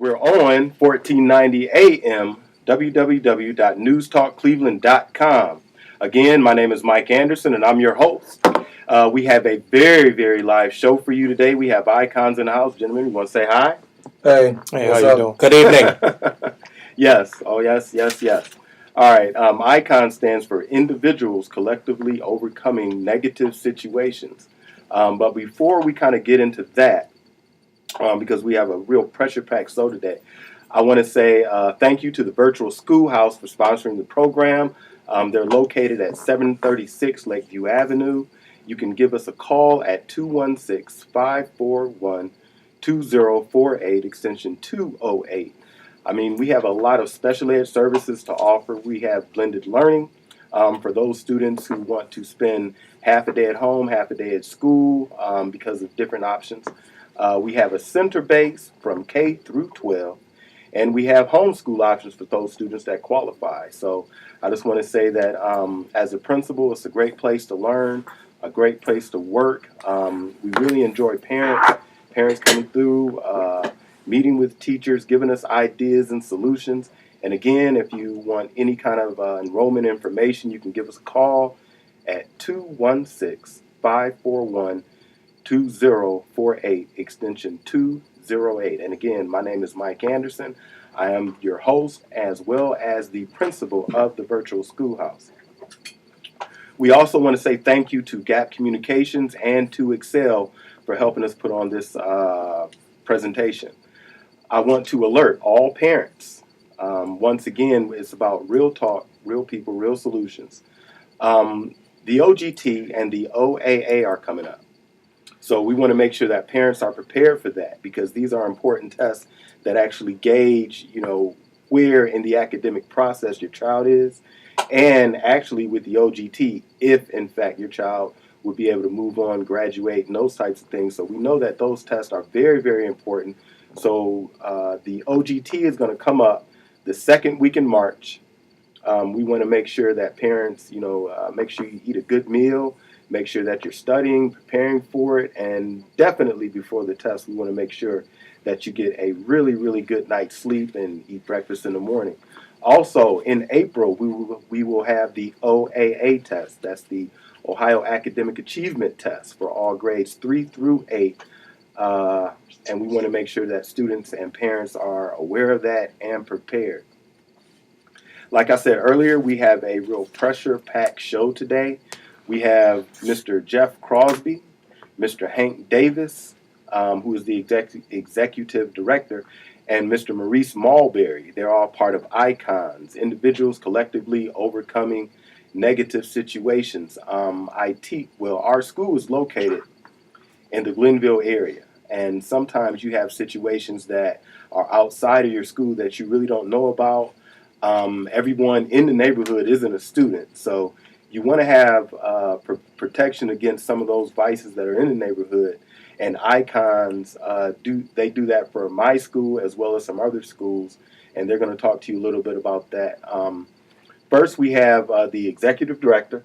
We're on 1490 AM, www.newstalkcleveland.com. Again, my name is Mike Anderson, and I'm your host. We have a very, very live show for you today. We have I.C.O.N.S in the house. Gentlemen, you want to say hi? Hey, Hey, what's how you up? doing? Good evening. Yes. Oh, yes, yes, yes. All right. I.C.O.N.S stands for Individuals Collectively Overcoming Negative Situations. But before we kind of get into that, because we have a real pressure-packed show today, I want to say thank you to the Virtual Schoolhouse for sponsoring the program. They're located at 736 Lakeview Avenue. You can give us a call at 216-541-2048, extension 208. I mean, we have a lot of special ed services to offer. We have blended learning for those students who want to spend half a day at home, half a day at school because of different options. We have a center base from K through 12, and we have homeschool options for those students that qualify. So I just want to say that as a principal, it's a great place to learn, a great place to work. We really enjoy parents coming through, meeting with teachers, giving us ideas and solutions. And again, if you want any kind of enrollment information, you can give us a call at 216-541-2048, extension 208. And again, my name is Mike Anderson. I am your host as well as the principal of the Virtual Schoolhouse. We also want to say thank you to Gap Communications and to Excel for helping us put on this presentation. I want to alert all parents. Once again, it's about real talk, real people, real solutions. The OGT and the OAA are coming up. So we want to make sure that parents are prepared for that, because these are important tests that actually gauge, where in the academic process your child is, and actually with the OGT, if in fact your child would be able to move on, graduate, and those types of things. So we know that those tests are very, very important. So the OGT is going to come up the second week in March. We want to make sure that parents, make sure you eat a good meal, make sure that you're studying, preparing for it, and definitely before the test, we want to make sure that you get a really, really good night's sleep and eat breakfast in the morning. Also, in April, we will have the OAA test. That's the Ohio Academic Achievement Test for all grades 3 through 8. And we want to make sure that students and parents are aware of that and prepared. Like I said earlier, we have a real pressure-packed show today. We have Mr. Jeff Crosby, Mr. Hank Davis, who is the executive director, and Mr. Maurice Marbury. They're all part of I.C.O.N.S, Individuals Collectively Overcoming Negative Situations. Our school is located in the Glenville area, and sometimes you have situations that are outside of your school that you really don't know about. Everyone in the neighborhood isn't a student, so you want to have protection against some of those vices that are in the neighborhood. And I.C.O.N.S do that for my school as well as some other schools, and they're going to talk to you a little bit about that. First, we have the executive director,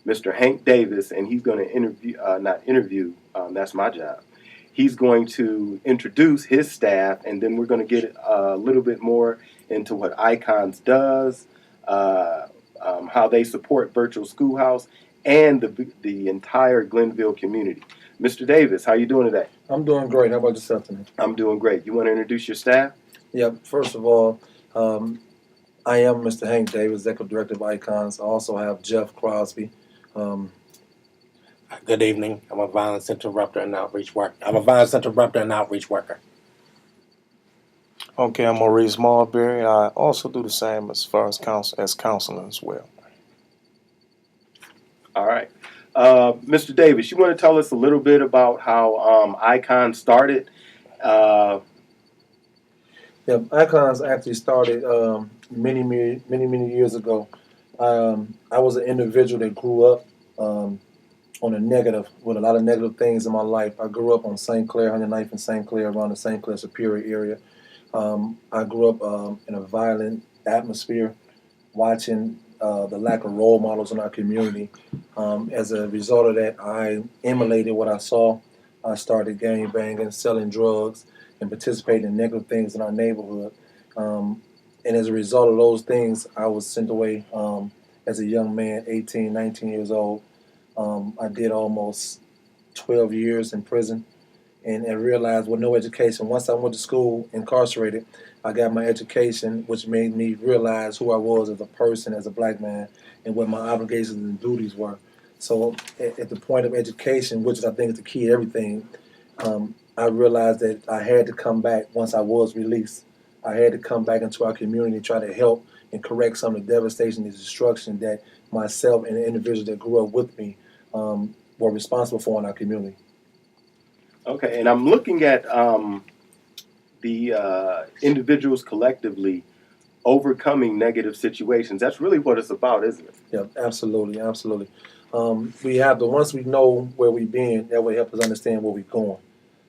Mr. Hank Davis, and he's going to that's my job. He's going to introduce his staff, and then we're going to get a little bit more into what I.C.O.N.S does, how they support Virtual Schoolhouse, and the entire Glenville community. Mr. Davis, how you doing today? I'm doing great. How about yourself tonight? I'm doing great. You want to introduce your staff? Yep. First of all, I am Mr. Hank Davis, Executive Director of I.C.O.N.S. I also have Jeff Crosby. Good evening. I'm a violence interrupter and outreach worker. Okay, I'm Maurice Marbury. I also do the same as far as counseling as well. All right. Mr. Davis, you want to tell us a little bit about how I.C.O.N.S started? I.C.O.N.S actually started many years ago. I was an individual that grew up on a negative, with a lot of negative things in my life. I grew up on St. Clair, 109th and St. Clair, around the St. Clair Superior area. I grew up in a violent atmosphere, watching the lack of role models in our community. As a result of that, I emulated what I saw. I started gang banging, selling drugs, and participating in negative things in our neighborhood. And as a result of those things, I was sent away as a young man, 18, 19 years old. I did almost 12 years in prison and realized with no education, once I went to school incarcerated, I got my education, which made me realize who I was as a person, as a black man, and what my obligations and duties were. So at the point of education, which I think is the key to everything, I realized that I had to come back once I was released. I had to come back into our community and try to help and correct some of the devastation and destruction that myself and the individuals that grew up with me were responsible for in our community. Okay, and I'm looking at the individuals collectively overcoming negative situations. That's really what it's about, isn't it? Yeah, absolutely, absolutely. We have to, once we know where we've been, that will help us understand where we're going.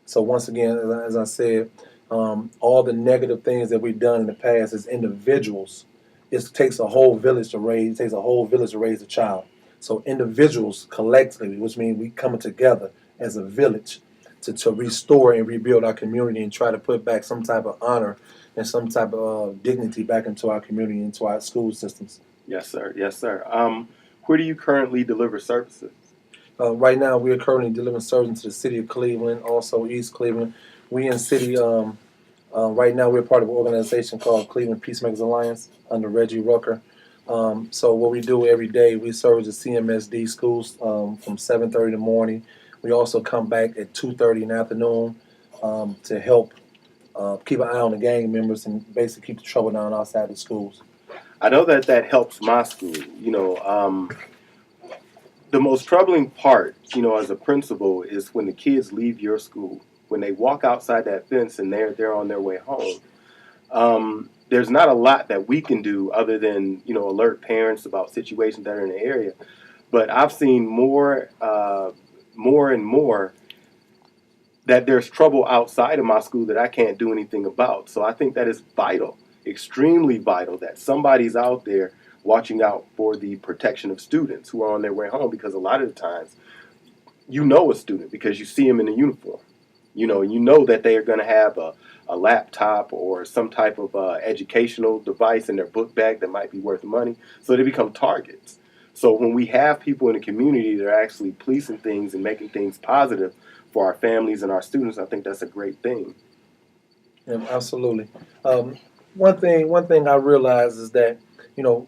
So once again, as I said, all the negative things that we've done in the past as individuals, it takes a whole village to raise. It takes a whole village to raise a child. So individuals collectively, which means we coming together as a village to restore and rebuild our community and try to put back some type of honor and some type of dignity back into our community, into our school systems. Yes, sir. Yes, sir. Where do you currently deliver services? Right now, we are currently delivering services to the city of Cleveland, also East Cleveland. We in city, right now, we're part of an organization called Cleveland Peacemakers Alliance under Reggie Rucker. So what we do every day, we service the CMSD schools from 7:30 in the morning. We also come back at 2:30 in the afternoon to help keep an eye on the gang members and basically keep the trouble down outside the schools. I know that helps my school. The most troubling part, as a principal, is when the kids leave your school. When they walk outside that fence and they're on their way home. There's not a lot that we can do other than alert parents about situations that are in the area. But I've seen more and more that there's trouble outside of my school that I can't do anything about. So I think that is vital, extremely vital, that somebody's out there watching out for the protection of students who are on their way home, because a lot of the times a student because you see them in a uniform, that they are going to have a laptop or some type of educational device in their book bag that might be worth money, so they become targets. So when we have people in the community that are actually policing things and making things positive for our families and our students, I think that's a great thing. Yeah, absolutely. One thing I realized is that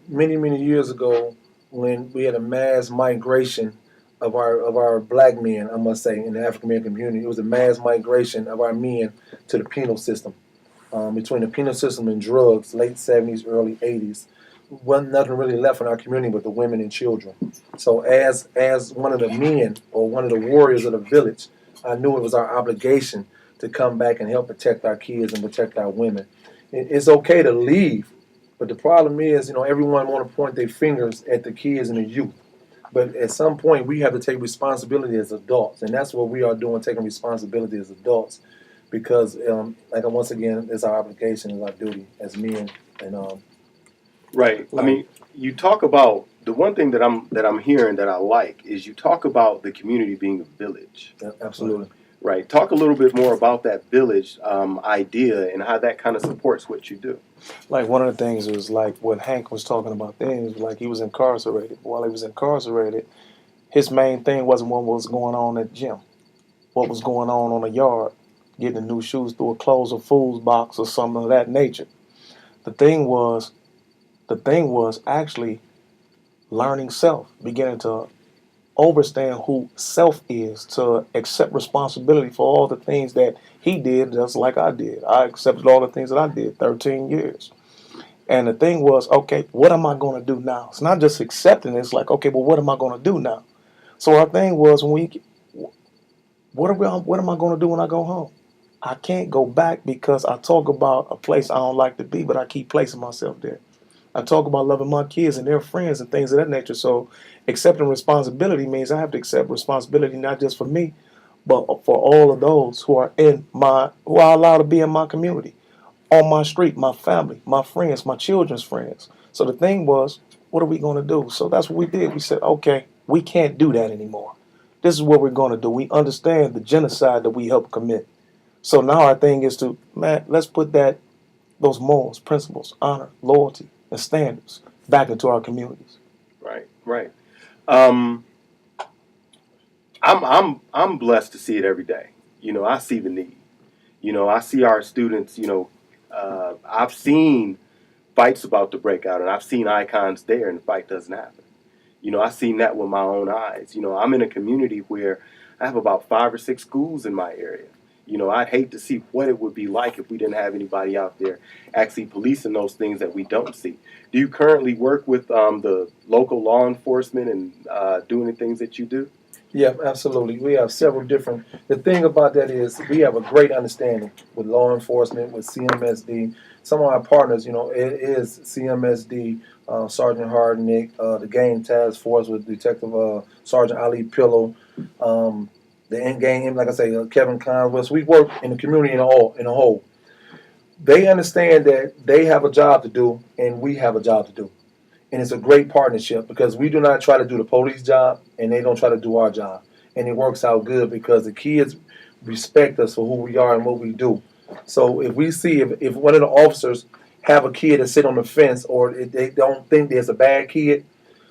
many years ago, when we had a mass migration of our black men, I must say, in the African American community, it was a mass migration of our men to the penal system. Between the penal system and drugs, late 70s, early 80s, wasn't nothing really left in our community but the women and children. So as one of the men or one of the warriors of the village, I knew it was our obligation to come back and help protect our kids and protect our women. It's okay to leave, but the problem is, everyone want to point their fingers at the kids and the youth. But at some point, we have to take responsibility as adults, and that's what we are doing, taking responsibility as adults, because, once again, it's our obligation, it's our duty as men. And Right. I mean, you talk about the one thing that I'm hearing that I like is you talk about the community being a village. yeah, absolutely. Right. Talk a little bit more about that village idea and how that kind of supports what you do. Like one of the things was like what Hank was talking about then, is like he was incarcerated. While he was incarcerated, his main thing wasn't what was going on at the gym, what was going on the yard, getting new shoes through a clothes or foods box or something of that nature. The thing was actually learning self, beginning to understand who self is, to accept responsibility for all the things that he did, just like I did. I accepted all the things that I did, 13 years. And the thing was, okay, what am I going to do now? It's not just accepting it. It's like, okay, but what am I going to do now? So our thing was, what am I going to do when I go home? I can't go back because I talk about a place I don't like to be, but I keep placing myself there. I talk about loving my kids and their friends and things of that nature. So accepting responsibility means I have to accept responsibility not just for me, but for all of those who are allowed to be in my community, on my street, my family, my friends, my children's friends. So the thing was, what are we going to do? So that's what we did. We said, okay, we can't do that anymore. This is what we're going to do. We understand the genocide that we helped commit. So now our thing is to, man, let's put those morals, principles, honor, loyalty, and standards back into our communities. Right, right. Um, I'm blessed to see it every day. I see the need. I see our students. I've seen fights about to break out, and I've seen icons there, and the fight doesn't happen. I've seen that with my own eyes. I'm in a community where I have about 5 or 6 schools in my area. I'd hate to see what it would be like if we didn't have anybody out there actually policing those things that we don't see. Do you currently work with the local law enforcement and doing the things that you do? Yeah, absolutely. We have several different. The thing about that is we have a great understanding with law enforcement, with CMSD. Some of our partners, it is CMSD, Sergeant Hardnick, the Gang Task Force with Detective Sergeant Ali Pillow, the end gang, like I say, Kevin Conwell. We work in the community in a whole. They understand that they have a job to do, and we have a job to do. And it's a great partnership because we do not try to do the police job and they don't try to do our job. And it works out good because the kids respect us for who we are and what we do. So if we see if one of the officers have a kid that sit on the fence or if they don't think there's a bad kid,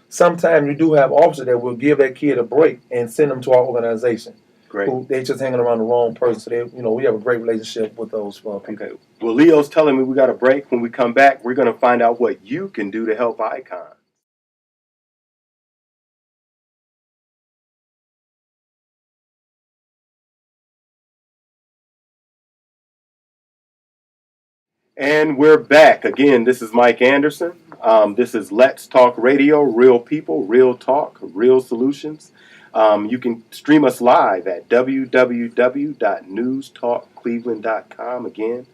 sometimes you do have officers that will give that kid a break and send them to our organization. Great. Who they just hanging around the wrong person. So we have a great relationship with those people. Okay. Well, Leo's telling me we got a break. When we come back, we're going to find out what you can do to help I.C.O.N.S. And we're back. Again, this is Mike Anderson. This is Let's Talk Radio, real people, real talk, real solutions. You can stream us live at www.newstalkcleveland.com. Again,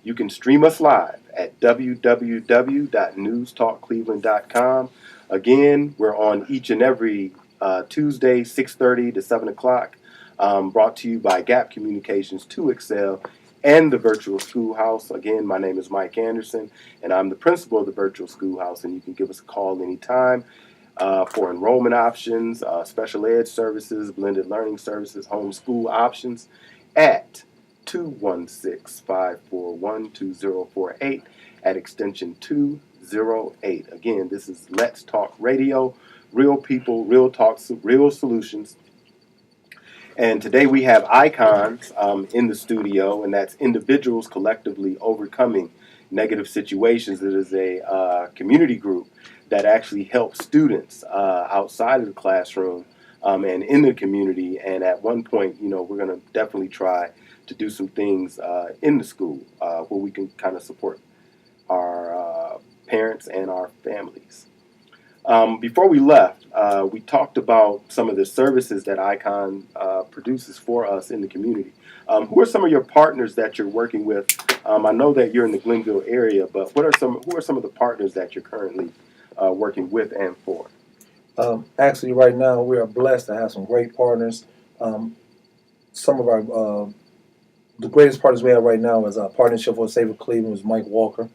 you can stream us live at www.newstalkcleveland.com. Again, we're on each and every Tuesday, 6:30 to 7 o'clock, brought to you by Gap Communications, 2Excel, and the Virtual Schoolhouse. Again, my name is Mike Anderson, and I'm the principal of the Virtual Schoolhouse, and you can give us a call anytime for enrollment options, special ed services, blended learning services, homeschool options at 216-541-2048 at extension 208. Again, this is Let's Talk Radio, real people, real talk, real solutions. And today we have icons in the studio, and that's individuals collectively overcoming negative situations. It is a community group that actually helps students outside of the classroom and in the community. And at one point, we're going to definitely try to do some things in the school where we can kind of support our parents and our families. Before we left, we talked about some of the services that I.C.O.N. Produces for us in the community. Who are some of your partners that you're working with? I know that you're in the Glenville area, but who are some of the partners that you're currently working with and for? Actually, right now we are blessed to have some great partners. Some of our the greatest partners we have right now is our partnership for Safer Cleveland with Mike Walker,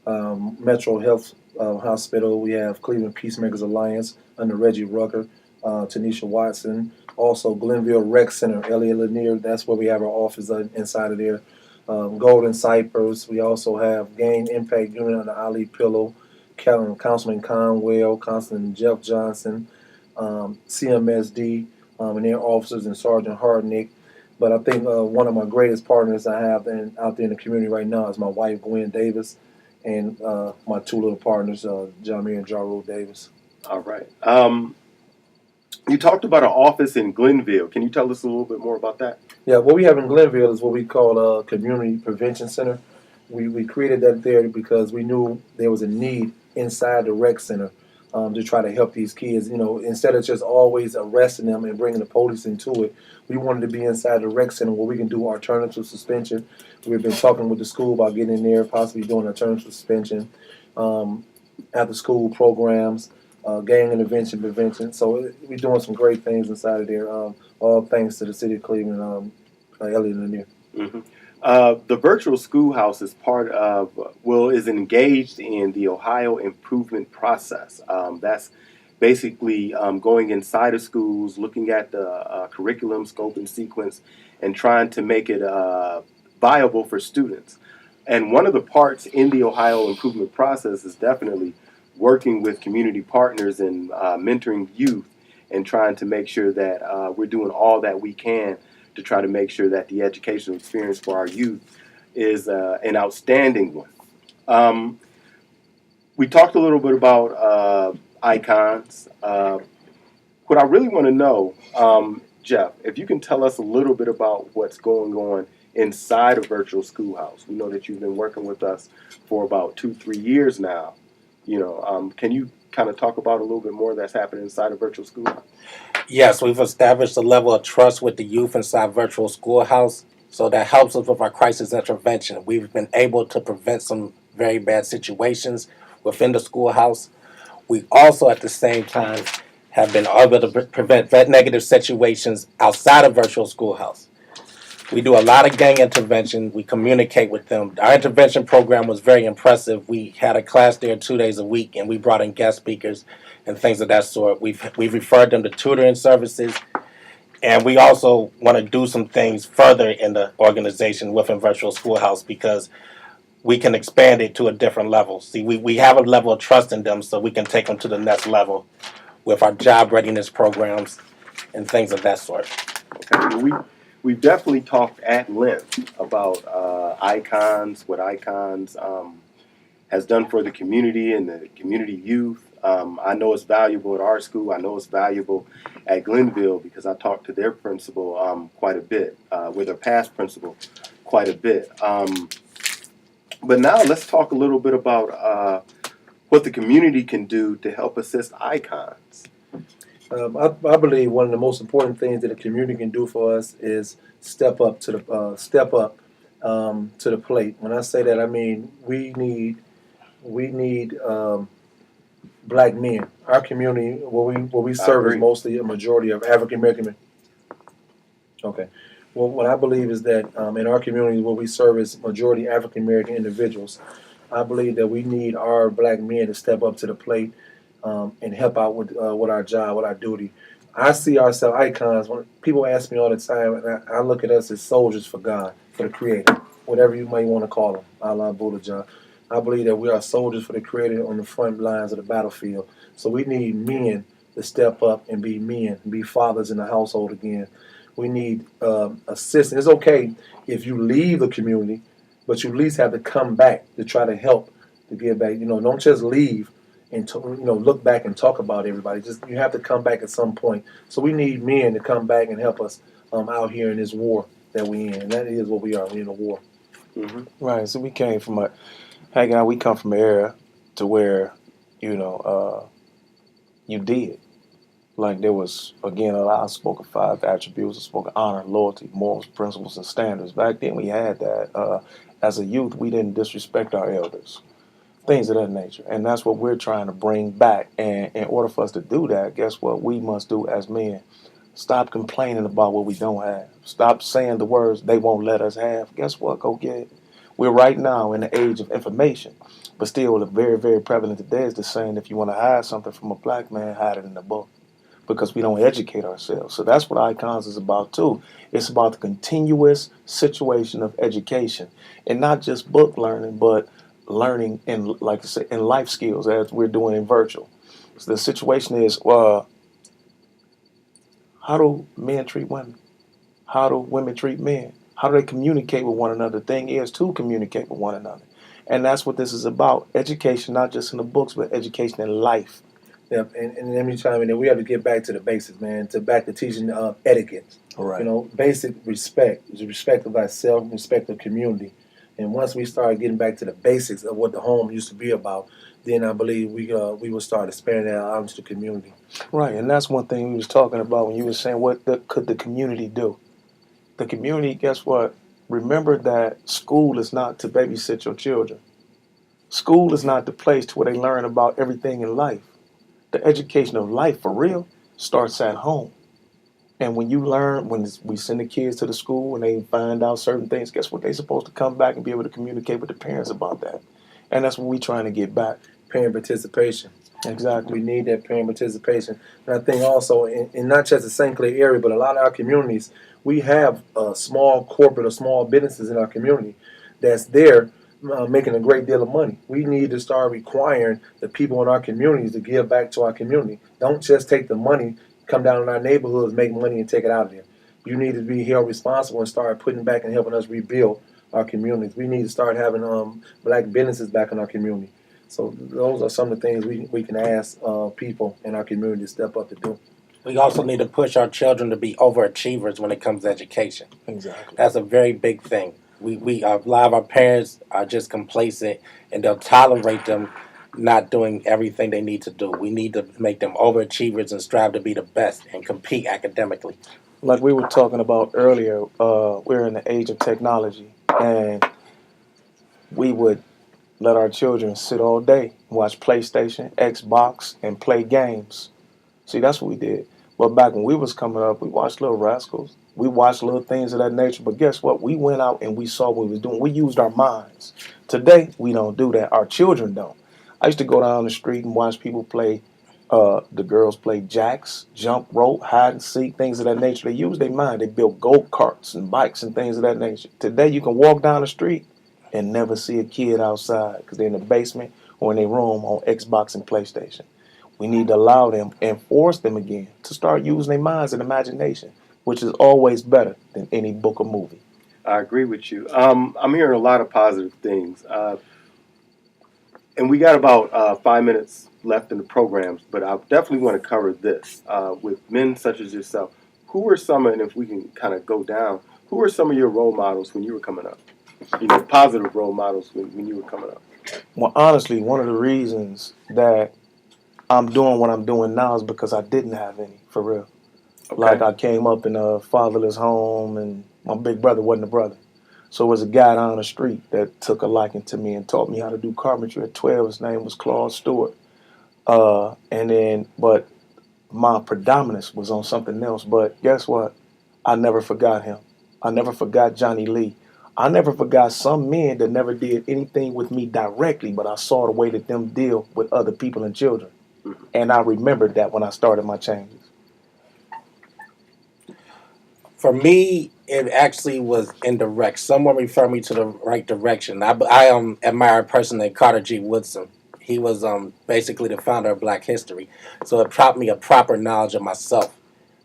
Metro Health Hospital. We have Cleveland Peacemakers Alliance under Reggie Rucker, Tanisha Watson. Also Glenville Rec Center, Elliot Lanier. That's where we have our office inside of there. Golden Cypress. We also have Gang Impact Unit under Ali Pillow, Councilman Conwell, Councilman Jeff Johnson, CMSD, and their officers, and Sergeant Hardnick. But I think one of my greatest partners I have out there in the community right now is my wife, Gwen Davis, and my 2 little partners, Jamir and Jarrell Davis. All right. You talked about an office in Glenville. Can you tell us a little bit more about that? Yeah, what we have in Glenville is what we call a community prevention center. We created that there because we knew there was a need inside the rec center to try to help these kids. Instead of just always arresting them and bringing the police into it, we wanted to be inside the rec center where we can do alternative suspension. We've been talking with the school about getting in there, possibly doing alternative suspension, after school programs, gang intervention, prevention. So we're doing some great things inside of there, all thanks to the city of Cleveland, Elliot Lanier. Mm-hmm. The virtual schoolhouse is is engaged in the Ohio improvement process. That's basically going inside of schools, looking at the curriculum, scope, and sequence, and trying to make it viable for students. And one of the parts in the Ohio improvement process is definitely working with community partners and mentoring youth and trying to make sure that we're doing all that we can to try to make sure that the educational experience for our youth is an outstanding one. We talked a little bit about I.C.O.N.S. What I really want to know, Jeff, if you can tell us a little bit about what's going on inside a virtual schoolhouse. We know that you've been working with us for about 2-3 years now. Can you kind of talk about a little bit more that's happening inside a virtual schoolhouse? Yes, we've established a level of trust with the youth inside virtual schoolhouse, so that helps us with our crisis intervention. We've been able to prevent some very bad situations within the schoolhouse. We also, at the same time, have been able to prevent negative situations outside of virtual schoolhouse. We do a lot of gang intervention. We communicate with them. Our intervention program was very impressive. We had a class there 2 days a week, and we brought in guest speakers and things of that sort. We've referred them to tutoring services, and we also want to do some things further in the organization within virtual schoolhouse because we can expand it to a different level. See, we have a level of trust in them, so we can take them to the next level with our job readiness programs and things of that sort. Okay, well, we've definitely talked at length about I.C.O.N.S, what I.C.O.N.S has done for the community and the community youth. I know it's valuable at our school. I know it's valuable at Glenville because I talked to their principal quite a bit, with their past principal quite a bit. But now let's talk a little bit about what the community can do to help assist I.C.O.N.S. I believe one of the most important things that the community can do for us is step up to the plate. When I say that, I mean we need black men. Our community, where we serve, is mostly a majority of African American men. Okay. Well, what I believe is that in our community, where we serve is majority African American individuals, I believe that we need our black men to step up to the plate and help out with our job, with our duty. I see ourselves icons. When people ask me all the time, and I look at us as soldiers for God, for the Creator, whatever you might want to call them, Allah, Buddha, John. I believe that we are soldiers for the Creator on the front lines of the battlefield. So we need men to step up and be men, be fathers in the household again. We need assistance. It's okay if you leave the community, but you at least have to come back to try to help, to give back. Don't just leave and look back and talk about everybody. You have to come back at some point. So we need men to come back and help us out here in this war that we in. And that is what we are. We're in a war. Mm-hmm. Right. So we came from we come from an era to where, you did. Like there was, again, I spoke of 5 attributes. I spoke of honor, loyalty, morals, principles, and standards. Back then we had that. As a youth, we didn't disrespect our elders. Things of that nature. And that's what we're trying to bring back. And in order for us to do that, guess what we must do as men? Stop complaining about what we don't have. Stop saying the words they won't let us have. Guess what? Go get it. We're right now in the age of information. But still, very, very prevalent today is the saying, if you want to hide something from a black man, hide it in the book. Because we don't educate ourselves. So that's what I.C.O.N.S is about too. It's about the continuous situation of education. And not just book learning, but learning in, like I say, in life skills as we're doing in virtual. So the situation is, how do men treat women? How do women treat men? How do they communicate with one another? The thing is to communicate with one another. And that's what this is about. Education, not just in the books, but education in life. Yeah, and let me chime in. We have to get back to the basics, man. Back to teaching etiquette. Right. Basic respect. Respect of thyself, respect of community. And once we start getting back to the basics of what the home used to be about, then I believe we will start expanding that out into the community. Right, and that's one thing we was talking about when you were saying could the community do? The community, guess what? Remember that school is not to babysit your children. School is not the place to where they learn about everything in life. The education of life, for real, starts at home. And when you learn, when we send the kids to the school and they find out certain things, guess what? They're supposed to come back and be able to communicate with the parents about that. And that's what we're trying to get back. Parent participation. Exactly. We need that parent participation. And I think also, in not just the St. Clair area, but a lot of our communities, we have small corporate or small businesses in our community that's there making a great deal of money. We need to start requiring the people in our communities to give back to our community. Don't just take the money, come down in our neighborhoods, make money, and take it out of there. You need to be held responsible and start putting back and helping us rebuild our communities. We need to start having black businesses back in our community. So those are some of the things we can ask people in our community to step up to do. We also need to push our children to be overachievers when it comes to education. Exactly. That's a very big thing. We a lot of our parents are just complacent, and they'll tolerate them not doing everything they need to do. We need to make them overachievers and strive to be the best and compete academically. Like we were talking about earlier, we're in the age of technology, and we would let our children sit all day, watch PlayStation, Xbox, and play games. See, that's what we did. But back when we was coming up, we watched Little Rascals. We watched little things of that nature. But guess what? We went out and we saw what we was doing. We used our minds. Today, we don't do that. Our children don't. I used to go down the street and watch people play. The girls play jacks, jump rope, hide and seek, things of that nature. They use their mind. They built go-karts and bikes and things of that nature. Today, you can walk down the street and never see a kid outside because they're in the basement or in their room on Xbox and PlayStation. We need to allow them and force them again to start using their minds and imagination, which is always better than any book or movie. I agree with you. I'm hearing a lot of positive things. And we got about 5 minutes left in the programs, but I definitely want to cover this. With men such as yourself, who are some, and if we can kind of go down, who are some of your role models when you were coming up? Positive role models when you were coming up. Well, honestly, one of the reasons that I'm doing what I'm doing now is because I didn't have any, for real. Okay. Like I came up in a fatherless home, and my big brother wasn't a brother. So it was a guy down the street that took a liking to me and taught me how to do carpentry at 12. His name was Claude Stewart. But my predominance was on something else. But guess what? I never forgot him. I never forgot Johnny Lee. I never forgot some men that never did anything with me directly, but I saw the way that them deal with other people and children. And I remembered that when I started my changes. For me, it actually was indirect. Someone referred me to the right direction. I admire a person named Carter G. Woodson. He was basically the founder of Black History. So it taught me a proper knowledge of myself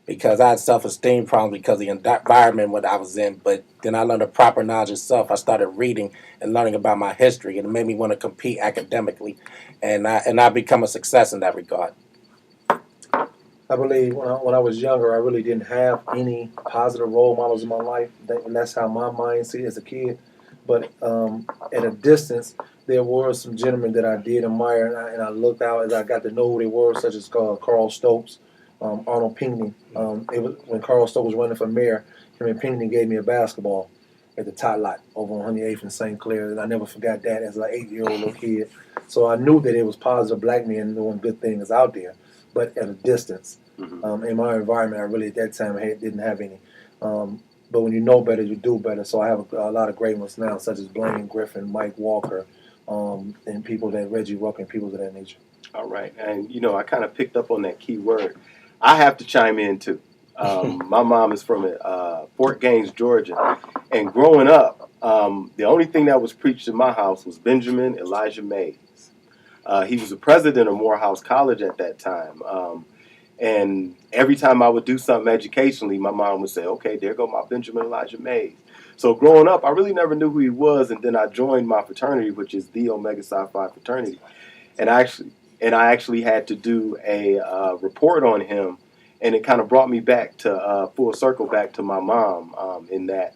because I had self-esteem problems because of the environment what I was in. But then I learned a proper knowledge of self. I started reading and learning about my history, and it made me want to compete academically, and I become a success in that regard. I believe when I was younger, I really didn't have any positive role models in my life, and that's how my mind see as a kid. But at a distance, there were some gentlemen that I did admire, and I looked out as I got to know who they were, such as Carl Stokes, Arnold Pinckney. It was when Carl Stokes was running for mayor. Him and Pinckney gave me a basketball at the Tot Lot over on 108th and St. Clair, and I never forgot that as an 8-year-old little kid. So I knew that it was positive black men doing good things out there, but at a distance. In my environment, I really at that time didn't have any. But when you know better, you do better. So I have a lot of great ones now, such as Blaine Griffin, Mike Walker, and people that Reggie Ruck and people of that nature. All right. And, I kind of picked up on that key word. I have to chime in, too. My mom is from Fort Gaines, Georgia. And growing up, the only thing that was preached in my house was Benjamin Elijah Mays. He was the president of Morehouse College at that time. And every time I would do something educationally, my mom would say, okay, there go my Benjamin Elijah Mays. So growing up, I really never knew who he was. And then I joined my fraternity, which is the Omega Psi Phi fraternity. And I actually had to do a report on him. And it kind of brought me back to full circle back to my mom in that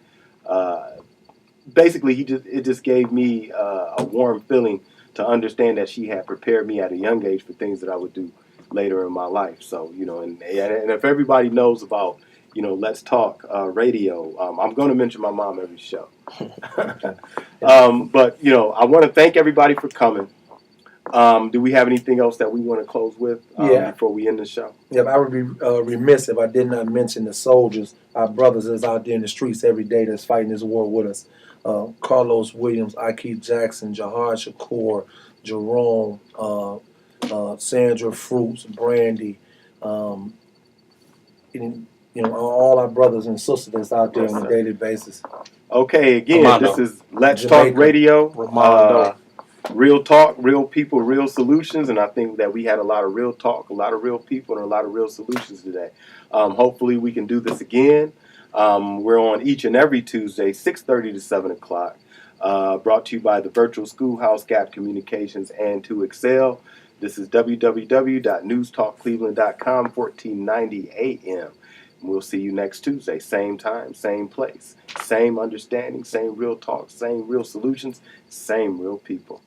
basically it just gave me a warm feeling to understand that she had prepared me at a young age for things that I would do later in my life. So, and if everybody knows about, Let's Talk radio, I'm going to mention my mom every show. But, I want to thank everybody for coming. Do we have anything else that we want to close with before we end the show? Yeah, I would be remiss if I did not mention the soldiers, our brothers that's out there in the streets every day that's fighting this war with us. Carlos Williams, Ike Jackson, Jahar Shakur, Jerome, Sandra Fruits, Brandy, all our brothers and sisters that's out there Yes, on a sir. daily basis. Okay, again, Armando. this is Let's Jamaica. Talk Radio. Ramondo. Real talk, real people, real solutions, and I think that we had a lot of real talk, a lot of real people, and a lot of real solutions today. Hopefully, we can do this again. We're on each and every Tuesday, 6:30 to 7 o'clock. Brought to you by the Virtual Schoolhouse, Gap Communications, and to Excel. This is www.newstalkcleveland.com, 1490 AM. We'll see you next Tuesday, same time, same place, same understanding, same real talk, same real solutions, same real people.